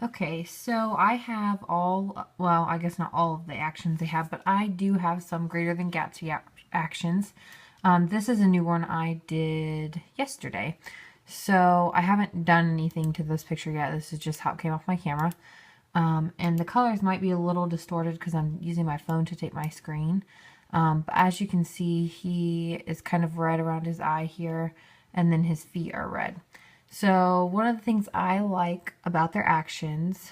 Okay, so I have all, well, I guess not all of the actions they have, but I do have some greater than Gatsby actions. This is a new one I did yesterday. So I haven't done anything to this picture yet. This is just how it came off my camera. And the colors might be a little distorted because I'm using my phone to take my screen. But as you can see, he is kind of red around his eye here, and then his feet are red. So one of the things I like about their actions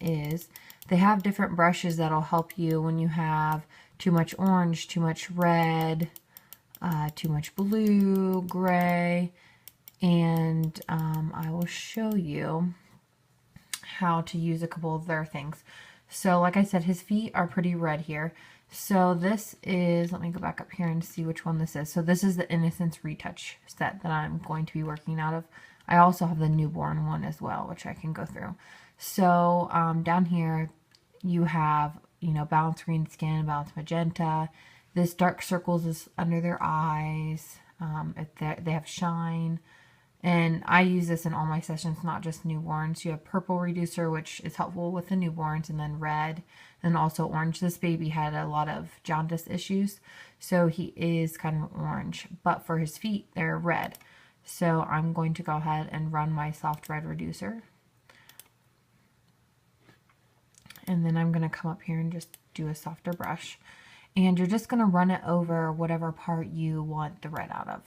is they have different brushes that'll help you when you have too much orange, too much red, too much blue, gray, and I will show you how to use a couple of their things. So like I said, his feet are pretty red here. So this is, let me go back up here and see which one this is. So this is the Innocence Retouch set that I'm going to be working out of. I also have the newborn one as well, which I can go through. So down here you have, you know, balanced green skin, balanced magenta. This dark circles is under their eyes. They have shine. And I use this in all my sessions, not just newborns. You have purple reducer, which is helpful with the newborns, and then red, and also orange. This baby had a lot of jaundice issues, so he is kind of orange. But for his feet, they're red. So I'm going to go ahead and run my soft red reducer. And then I'm going to come up here and just do a softer brush. And you're just going to run it over whatever part you want the red out of.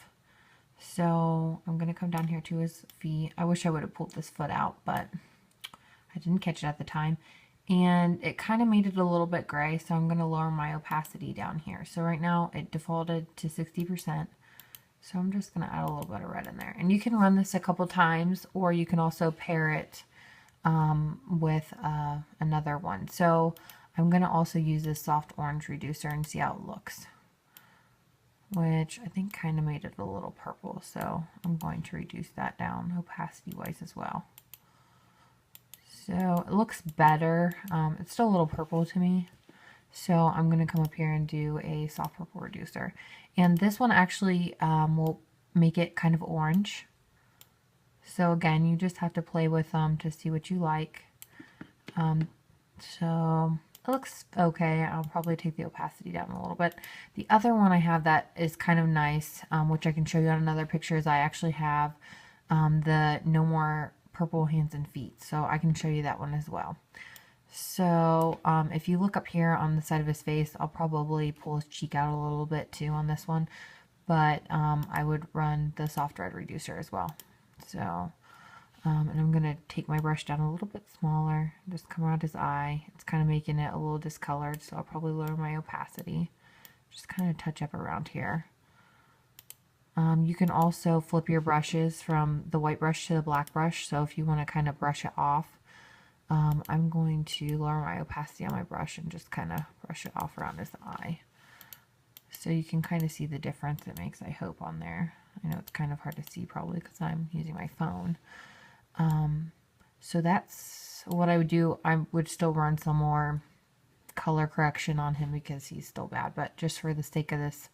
So I'm going to come down here to his feet. I wish I would have pulled this foot out, but I didn't catch it at the time. And it kind of made it a little bit gray, so I'm going to lower my opacity down here. So right now it defaulted to 60%. So I'm just going to add a little bit of red in there. And you can run this a couple times, or you can also pair it with another one. So I'm going to also use this soft orange reducer and see how it looks, which I think kind of made it a little purple. So I'm going to reduce that down opacity wise as well. So it looks better. It's still a little purple to me. So I'm going to come up here and do a soft purple reducer. And this one actually will make it kind of orange. So again, you just have to play with them to see what you like. So it looks okay. I'll probably take the opacity down a little bit. The other one I have that is kind of nice, which I can show you on another picture, is I actually have the No More Purple Hands and Feet. So I can show you that one as well. So if you look up here on the side of his face, I'll probably pull his cheek out a little bit too on this one. But I would run the soft red reducer as well. So, and I'm going to take my brush down a little bit smaller, just come around his eye. It's kind of making it a little discolored, so I'll probably lower my opacity. Just kind of touch up around here. You can also flip your brushes from the white brush to the black brush, so if you want to kind of brush it off, I'm going to lower my opacity on my brush and just kind of brush it off around his eye. So you can kind of see the difference it makes, I hope, on there. I know it's kind of hard to see probably because I'm using my phone. So that's what I would do. I would still run some more color correction on him because he's still bad, but just for the sake of this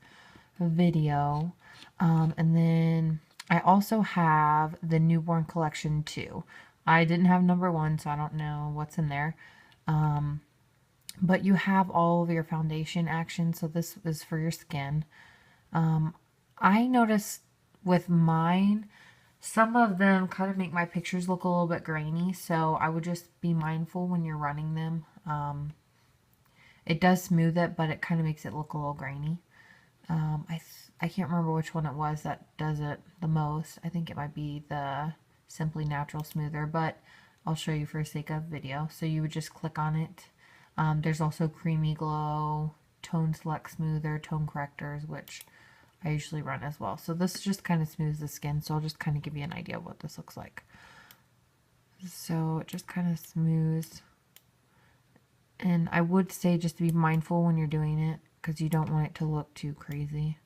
video. And then I also have the newborn collection too. I didn't have number 1, so I don't know what's in there. But you have all of your foundation actions, so this is for your skin. I noticed with mine, some of them kind of make my pictures look a little bit grainy, so I would just be mindful when you're running them. It does smooth it, but it kind of makes it look a little grainy. I can't remember which one it was that does it the most. I think it might be the Simply Natural Smoother, but I'll show you for the sake of video. So you would just click on it. There's also Creamy Glow, Tone Select Smoother, Tone Correctors, which I usually run as well. So this just kind of smooths the skin, so I'll just kind of give you an idea of what this looks like. So it just kind of smooths. And I would say just to be mindful when you're doing it, because you don't want it to look too crazy.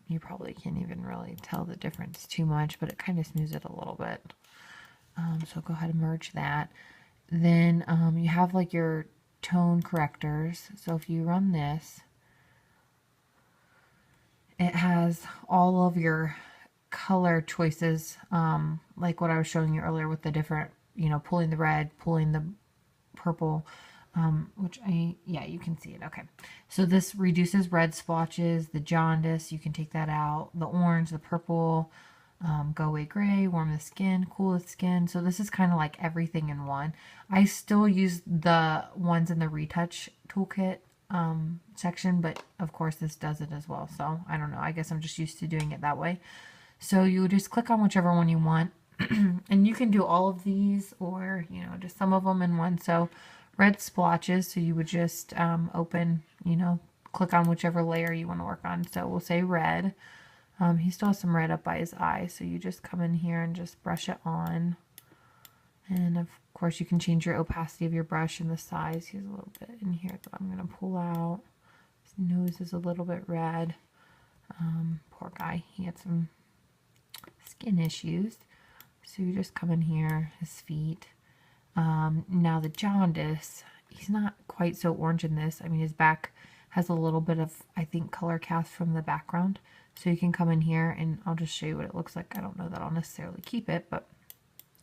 You probably can't even really tell the difference too much, but it kind of smooths it a little bit. So go ahead and merge that. Then you have like your tone correctors. So if you run this, it has all of your color choices, like what I was showing you earlier with the different you know, pulling the red, pulling the purple, yeah, you can see it. Okay. So this reduces red splotches, the jaundice, you can take that out, the orange, the purple, go away gray, warm the skin, cool the skin. So this is kind of like everything in one. I still use the ones in the retouch toolkit section, but of course this does it as well. So I don't know. I guess I'm just used to doing it that way. So you just click on whichever one you want. And you can do all of these or, you know, just some of them in one. So red splotches, so you would just open, you know, click on whichever layer you want to work on. So we'll say red. He still has some red up by his eye, so you just come in here and just brush it on. And of course you can change your opacity of your brush and the size. Here's a little bit in here that I'm going to pull out. His nose is a little bit red. Poor guy, he had some skin issues. So you just come in here, his feet. Now the jaundice, he's not quite so orange in this. I mean, his back has a little bit of, I think, color cast from the background. So you can come in here and I'll just show you what it looks like. I don't know that I'll necessarily keep it, but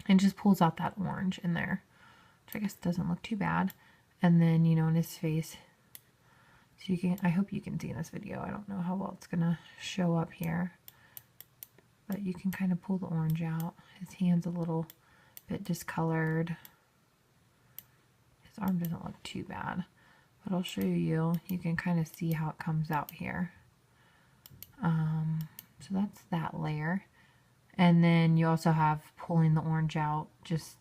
it just pulls out that orange in there, which I guess doesn't look too bad. And then, you know, in his face, so you can, I hope you can see in this video. I don't know how well it's gonna show up here, but you can kind of pull the orange out. His hand's a little bit discolored. His arm doesn't look too bad, but I'll show you. You can kind of see how it comes out here. So that's that layer. And then you also have pulling the orange out just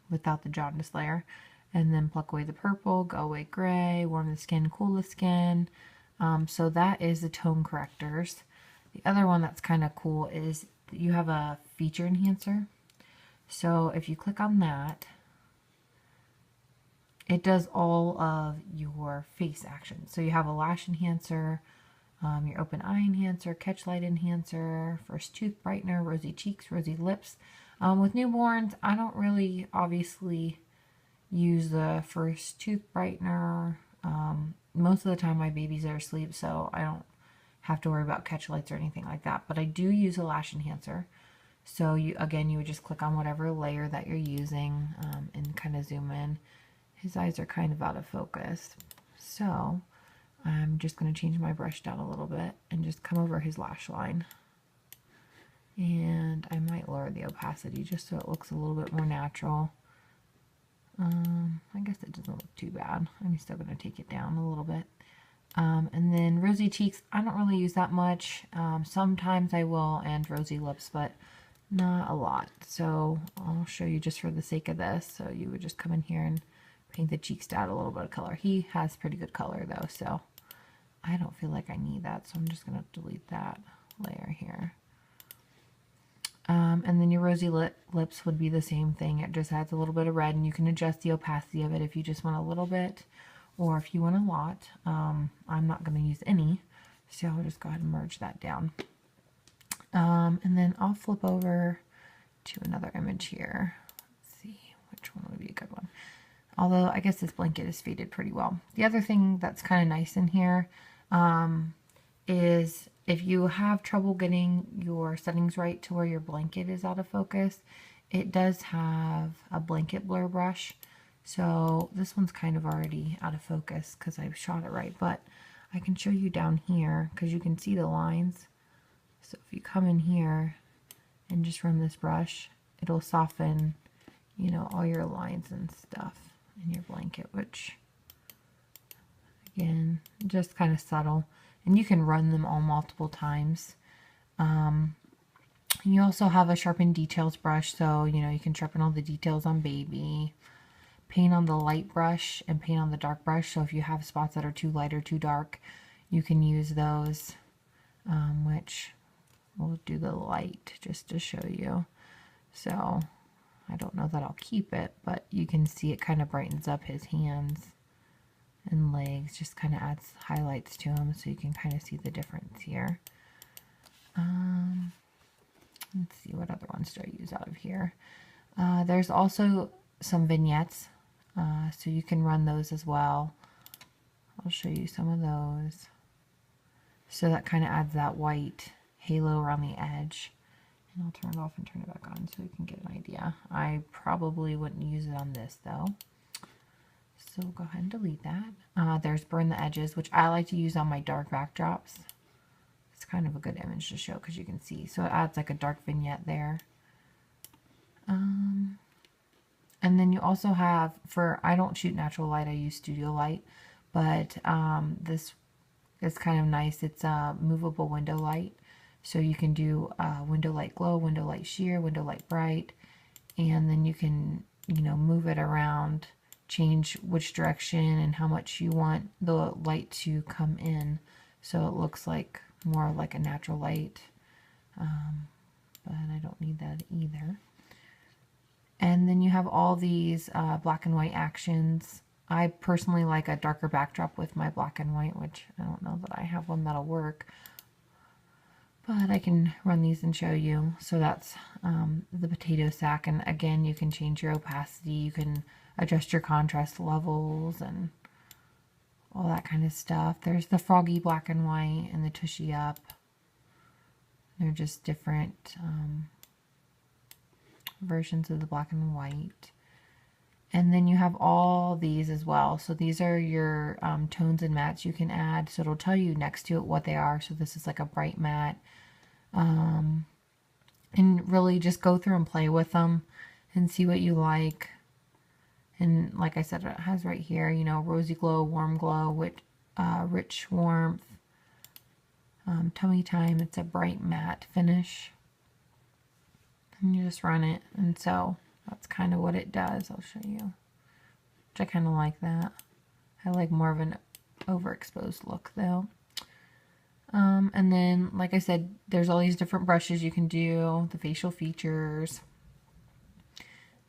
without the jaundice layer. And then pluck away the purple, go away gray, warm the skin, cool the skin. So that is the tone correctors. The other one that's kind of cool is that you have a feature enhancer. So if you click on that, it does all of your face actions. So you have a lash enhancer, your open eye enhancer, catch light enhancer, first tooth brightener, rosy cheeks, rosy lips. With newborns, I don't really obviously use the first tooth brightener. Most of the time my babies are asleep, so I don't have to worry about catch lights or anything like that. But I do use a lash enhancer. So you would just click on whatever layer that you're using and kind of zoom in. His eyes are kind of out of focus. So I'm just going to change my brush down a little bit and just come over his lash line. And I might lower the opacity just so it looks a little bit more natural. I guess it doesn't look too bad. I'm still going to take it down a little bit. And then rosy cheeks, I don't really use that much. Sometimes I will, and rosy lips, but not a lot. So I'll show you just for the sake of this. So you would just come in here and paint the cheeks to add a little bit of color. He has pretty good color though, so I don't feel like I need that. So I'm just going to delete that layer here. And then your rosy lips would be the same thing. It just adds a little bit of red, and you can adjust the opacity of it if you just want a little bit or if you want a lot. I'm not going to use any, so I'll just go ahead and merge that down. And then I'll flip over to another image here. Let's see which one would be a good one. Although I guess this blanket is faded pretty well. The other thing that's kind of nice in here is if you have trouble getting your settings right to where your blanket is out of focus, it does have a blanket blur brush. So this one's kind of already out of focus because I've shot it right, but I can show you down here because you can see the lines. So if you come in here and just run this brush, it'll soften, you know, all your lines and stuff in your blanket, which again, just kind of subtle. And you can run them all multiple times. You also have a sharpen details brush, so you know you can sharpen all the details on baby. Paint on the light brush and paint on the dark brush. So if you have spots that are too light or too dark, you can use those, which we'll do the light just to show you. So I don't know that I'll keep it, but you can see it kind of brightens up his hands and legs, just kind of adds highlights to them so you can kind of see the difference here. Let's see, what other ones do I use out of here? There's also some vignettes, so you can run those as well. I'll show you some of those. So that kind of adds that white halo around the edge. And I'll turn it off and turn it back on so you can get an idea. I probably wouldn't use it on this though. So go ahead and delete that. There's burn the edges, which I like to use on my dark backdrops. It's kind of a good image to show because you can see. So it adds like a dark vignette there. And then you also have, I don't shoot natural light, I use studio light. But this is kind of nice. It's a movable window light. So you can do window light glow, window light sheer, window light bright. And then you can, move it around, change which direction and how much you want the light to come in. So it looks like more like a natural light. But I don't need that either. And then you have all these black and white actions. I personally like a darker backdrop with my black and white, which I don't know that I have one that'll work. But I can run these and show you. So that's the potato sack. And again, you can change your opacity. You can adjust your contrast levels and all that kind of stuff. There's the froggy black and white and the tushy up. They're just different versions of the black and white. And then you have all these as well. So these are your tones and mattes you can add. So it'll tell you next to it what they are. So this is like a bright matte. And really just go through and play with them and see what you like. And like I said, it has right here, rosy glow, warm glow, with rich warmth. Tummy time, it's a bright matte finish. And you just run it. And so that's kind of what it does. I'll show you. Which I kind of like that. I like more of an overexposed look though. And then, like I said, there's all these different brushes you can do, the facial features.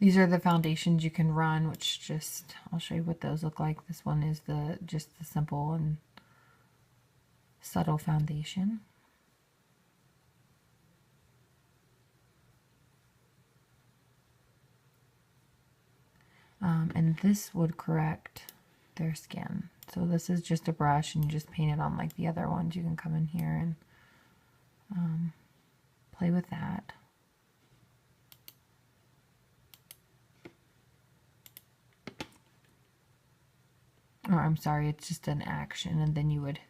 These are the foundations you can run, which just, I'll show you what those look like. This one is just the simple and subtle foundation. And this would correct their skin. So this is just a brush and you just paint it on like the other ones. You can come in here and play with that. Or I'm sorry, it's just an action and then you would,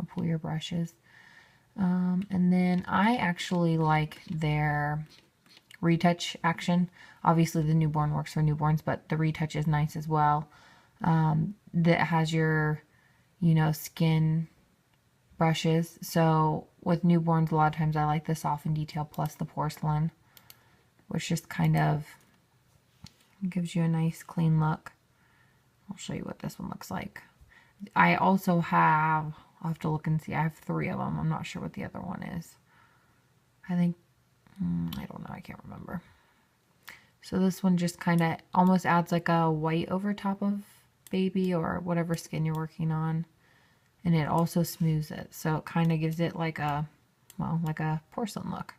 pull your brushes. And then I actually like their retouch action. Obviously the newborn works for newborns, but the retouch is nice as well. That has your, skin brushes. So with newborns, a lot of times I like the soften detail plus the porcelain, which just kind of gives you a nice clean look. I'll show you what this one looks like. I also have, I'll have to look and see, I have 3 of them. I'm not sure what the other one is. I think, I don't know, I can't remember. So this one just kind of almost adds like a white over top of baby or whatever skin you're working on. And it also smooths it. So it kind of gives it like a, well, like a porcelain look.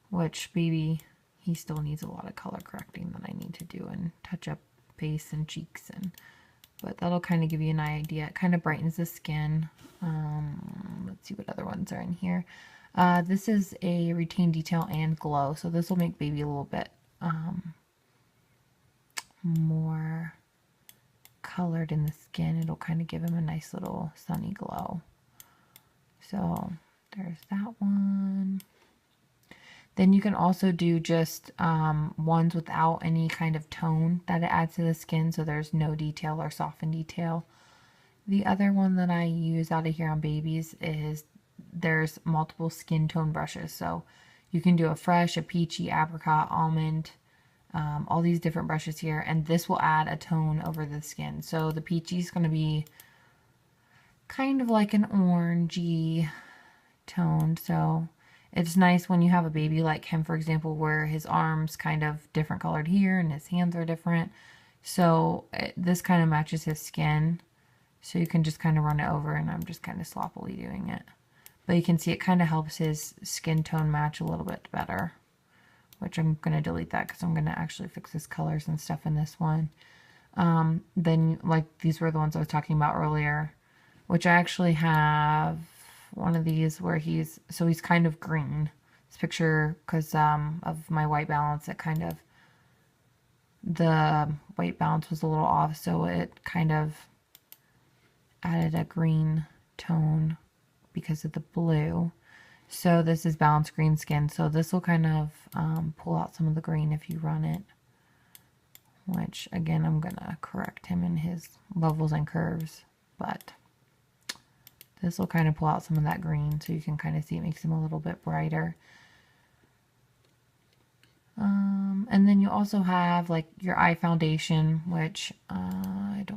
Which baby, he still needs a lot of color correcting that I need to do and touch up face and cheeks. But that'll kind of give you an idea. It kind of brightens the skin. Let's see what other ones are in here. This is a retain detail and glow. So this will make baby a little bit more colored in the skin. It'll kind of give him a nice little sunny glow. So there's that one. Then you can also do just ones without any kind of tone that it adds to the skin. So there's no detail or soften detail. The other one that I use out of here on babies is there's multiple skin tone brushes. So you can do a fresh, a peachy, apricot, almond, all these different brushes here. And this will add a tone over the skin. So the peachy is going to be kind of like an orangey tone. So it's nice when you have a baby like him, for example, where his arms kind of different colored here and his hands are different. So this kind of matches his skin. So you can just kind of run it over, and I'm just kind of sloppily doing it. But you can see it kind of helps his skin tone match a little bit better. Which I'm going to delete that because I'm going to actually fix his colors and stuff in this one. Then, like, these were the ones I was talking about earlier. Which I actually have one of these where he's kind of green. this picture because of my white balance. It kind of, the white balance was a little off, so it kind of added a green tone because of the blue. So this is balanced green skin, so this will kind of pull out some of the green if you run it, which again I'm gonna correct him in his levels and curves, but this will kind of pull out some of that green, so you can kind of see it makes him a little bit brighter. And then you also have like your eye foundation, which I don't